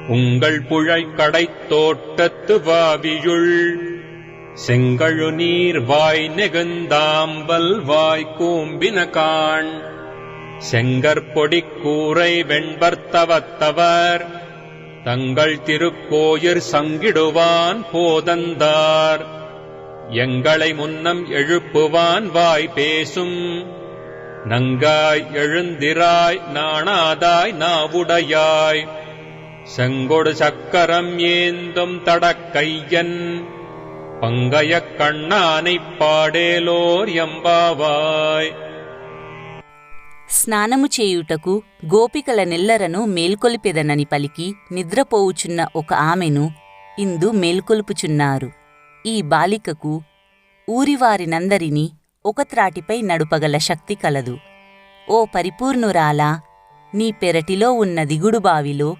உங்கள் புழை கடைத் தோட்டத்து வாவியுள் செங்கழு நீர் வாய் நெகுந்தாம்பல் வாய் கூம்பின காண் செங்கற்பொடிக் கூரை வெண்பர்த்தவத்தவர் தங்கள் திருக்கோயிற் சங்கிடுவான் போதந்தார் எங்களை முன்னம் எழுப்புவான் வாய் பேசும் நங்காய் எழுந்திராய் நாணாதாய் நாவுடையாய் செங்கொடு சக்கரம் ஏந்தும் தடக்கையன் பங்கயக் கண்ணானைப் பாடேலோர் ఎంబావాయ్. స్నానము చేయుటకు గోపికల నెల్లరను మేల్కొలిపెదనని పలికి నిద్రపోవుచున్న ఒక ఆమెను ఇందు మేల్కొలుపుచున్నారు. ఈ బాలికకు ఊరివారినందరినీ ఒక త్రాటిపై నడుపగల శక్తి కలదు. ఓ పరిపూర్ణురాలా, నీ పెరటిలో ఉన్న దిగుడుబావిలో